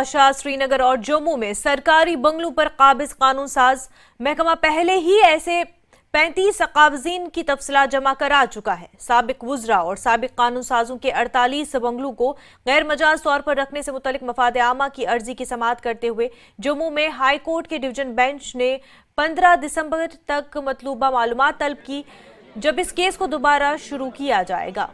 शाह, श्रीनगर और जम्मू में सरकारी बंगलों पर काबिज कानून साज महकमा पहले ही ऐसे 35 काबजीन की तफसीलात जमा करा चुका है। साबिक वुजरा और साबिक कानून साजों के 48 बंगलों को गैर मजाज तौर पर रखने से मुतल्लिक मफाद आमा की अर्जी की समाअत करते हुए जम्मू में हाई कोर्ट के डिवीजन बेंच ने 15 दिसंबर तक मतलूबा मालूमात तलब की, जब इस केस को दोबारा शुरू किया जाएगा।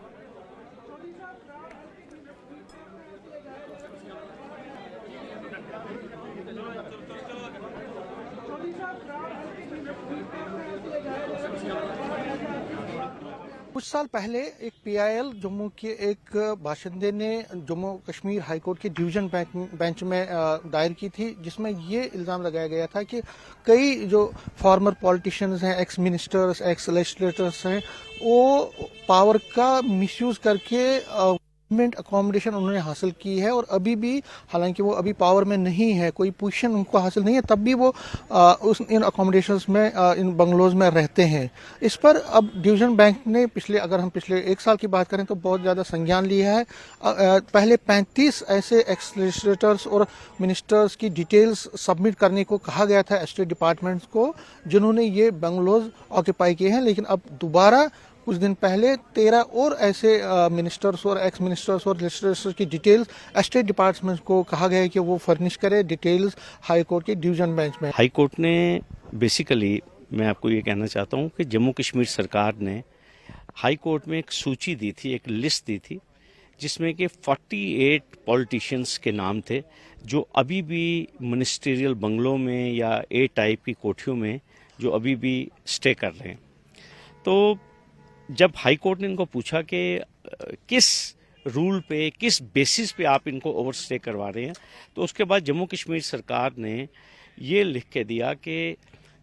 कुछ साल पहले एक पीआईएल जम्मू के एक बाशिंदे ने जम्मू कश्मीर हाईकोर्ट के डिवीजन बेंच में दायर की थी, जिसमें ये इल्ज़ाम लगाया गया था कि कई जो फॉर्मर पॉलिटिशियंस हैं, एक्स मिनिस्टर्स, एक्स लेजिस्लेटर्स हैं, वो पावर का मिसयूज करके गवर्नमेंट अकोमोडेशन उन्होंने हासिल की है और अभी भी, हालांकि वो अभी पावर में नहीं है, कोई पोजीशन उनको हासिल नहीं है, तब भी वो इन अकोमोडेशंस में, इन बंगलोज में रहते हैं। इस पर अब डिवीजन बैंक ने अगर हम पिछले 1 साल की बात करें तो बहुत ज़्यादा संज्ञान लिया है। पहले 35 ऐसे एक्स लेजिस्लेटर्स और मिनिस्टर्स की डिटेल्स सबमिट करने को कहा गया था एस्टेट डिपार्टमेंट्स को, जिन्होंने ये बंगलोज ऑक्यूपाई किए हैं, लेकिन अब दोबारा कुछ दिन पहले 13 और ऐसे मिनिस्टर्स और एक्स मिनिस्टर्स और लेजिस्लेटर्स की डिटेल्स एस्टेट डिपार्टमेंट को कहा गया है कि वो फर्निश करे डिटेल्स हाई कोर्ट के डिवीजन बेंच में। हाई कोर्ट ने बेसिकली, मैं आपको ये कहना चाहता हूँ कि जम्मू कश्मीर सरकार ने हाई कोर्ट में एक सूची दी थी, एक लिस्ट दी थी, जिसमें कि 48 पॉलिटिशियंस के नाम थे जो अभी भी मिनिस्ट्रियल बंगलों में या ए टाइप की कोठियों में जो अभी भी स्टे कर रहे हैं। तो जब हाई कोर्ट ने इनको पूछा कि किस रूल पे, किस बेसिस पे आप इनको ओवरस्टे करवा रहे हैं, तो उसके बाद जम्मू कश्मीर सरकार ने ये लिख के दिया कि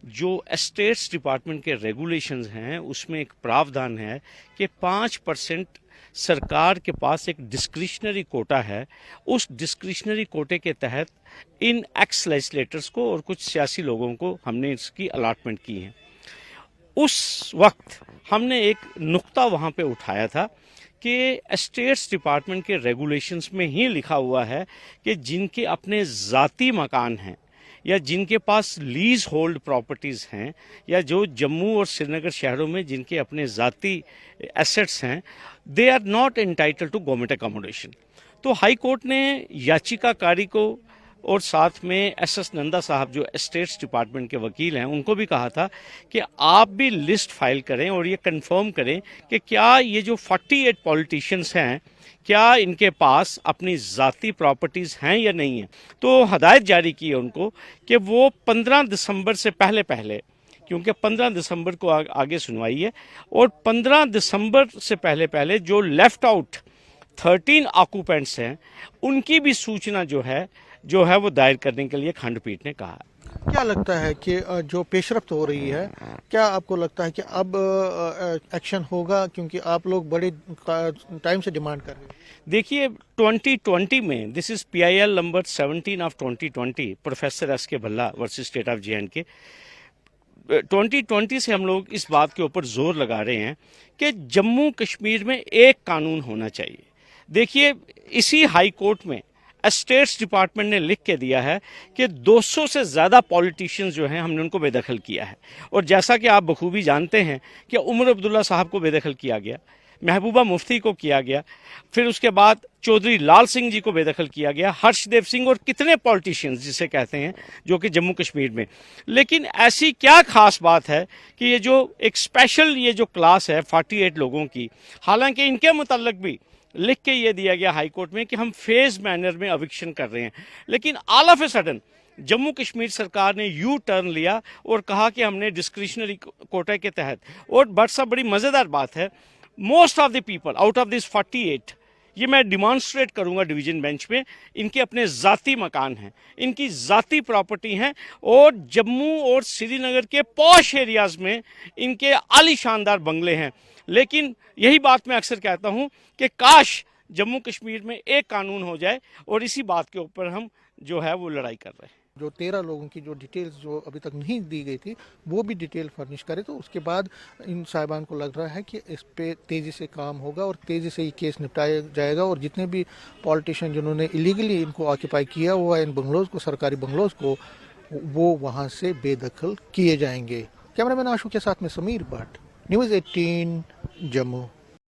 जो एस्टेट्स डिपार्टमेंट के रेगुलेशंस हैं उसमें एक प्रावधान है कि 5% सरकार के पास एक डिस्क्रिशनरी कोटा है। उस डिस्क्रिशनरी कोटे के तहत इन एक्स लेजिस्लेटर्स को और कुछ सियासी लोगों को हमने इसकी अलॉटमेंट की है। उस वक्त हमने एक नुक्ता वहाँ पे उठाया था कि एस्टेट्स डिपार्टमेंट के रेगुलेशंस में ही लिखा हुआ है कि जिनके अपने ज़ाती मकान हैं या जिनके पास लीज होल्ड प्रॉपर्टीज़ हैं या जो जम्मू और श्रीनगर शहरों में जिनके अपने ज़ाती एसेट्स हैं, they are not entitled to government accommodation. तो हाई कोर्ट ने याचिकाकारी को और साथ में एस नंदा साहब जो एस्टेट्स डिपार्टमेंट के वकील हैं उनको भी कहा था कि आप भी लिस्ट फाइल करें और ये कंफर्म करें कि क्या ये जो 48 पॉलिटिशियंस हैं, क्या इनके पास अपनी ज़ाती प्रॉपर्टीज़ हैं या नहीं है। तो हदायत जारी की है उनको कि वो 15 दिसंबर से पहले, क्योंकि 15 दिसंबर को आगे सुनवाई है, और 15 दिसंबर से पहले जो लेफ्ट आउट 13 ऑक्यूपेंट्स हैं उनकी भी सूचना जो है वो दायर करने के लिए खंडपीठ ने कहा। क्या लगता है कि जो पेशरफ्त हो रही है, क्या आपको लगता है कि अब एक्शन होगा, क्योंकि आप लोग बड़े टाइम से डिमांड कर रहे हैं? देखिए, 2020 में, this is PIL number 17 of 2020, professor SK Bhalla versus state of JNK, 2020 से हम लोग इस बात के ऊपर जोर लगा रहे हैं कि जम्मू कश्मीर में एक कानून होना चाहिए। देखिए, इसी हाई कोर्ट में एस्टेट्स डिपार्टमेंट ने लिख के दिया है कि 200 से ज़्यादा पॉलिटिशियंस जो हैं हमने उनको बेदखल किया है, और जैसा कि आप बखूबी जानते हैं कि उमर अब्दुल्ला साहब को बेदखल किया गया, महबूबा मुफ्ती को किया गया, फिर उसके बाद चौधरी लाल सिंह जी को बेदखल किया गया, हर्षदेव सिंह और कितने पॉलिटिशियंस जिसे कहते हैं जो कि जम्मू कश्मीर में। लेकिन ऐसी क्या खास बात है कि ये जो एक स्पेशल ये जो क्लास है 48 लोगों की, हालांकि इनके मुतल्लिक भी लिख के ये दिया गया हाई कोर्ट में कि हम फेज मैनर में अविक्शन कर रहे हैं, लेकिन all of a sudden Jammu Kashmir सरकार ने यू टर्न लिया और कहा कि हमने डिस्क्रिशनरी कोटे के तहत, और बड़ी मज़ेदार बात है, most of the people out of this 48, ये मैं डिमॉन्स्ट्रेट करूंगा डिवीजन बेंच में, इनके अपने ज़ाती मकान हैं, इनकी ज़ाती प्रॉपर्टी हैं, और जम्मू और श्रीनगर के पॉश एरियाज़ में इनके आली शानदार बंगले हैं। लेकिन यही बात मैं अक्सर कहता हूं कि काश जम्मू कश्मीर में एक कानून हो जाए, और इसी बात के ऊपर हम जो है वो लड़ाई कर रहे हैं। जो 13 लोगों की जो डिटेल्स जो अभी तक नहीं दी गई थी वो भी डिटेल फर्निश करे, तो उसके बाद इन साहिबान को लग रहा है कि इस पे तेज़ी से काम होगा और तेज़ी से ये केस निपटाया जाएगा और जितने भी पॉलिटिशियन जिन्होंने इलीगली इनको ऑक्यूपाई किया हुआ है इन बंगलोज़ को, सरकारी बंगलोज़ को, वो वहाँ से बेदखल किए जाएंगे। कैमरामैन आशु के साथ में समीर भट्ट, न्यूज़ 18 जम्मू।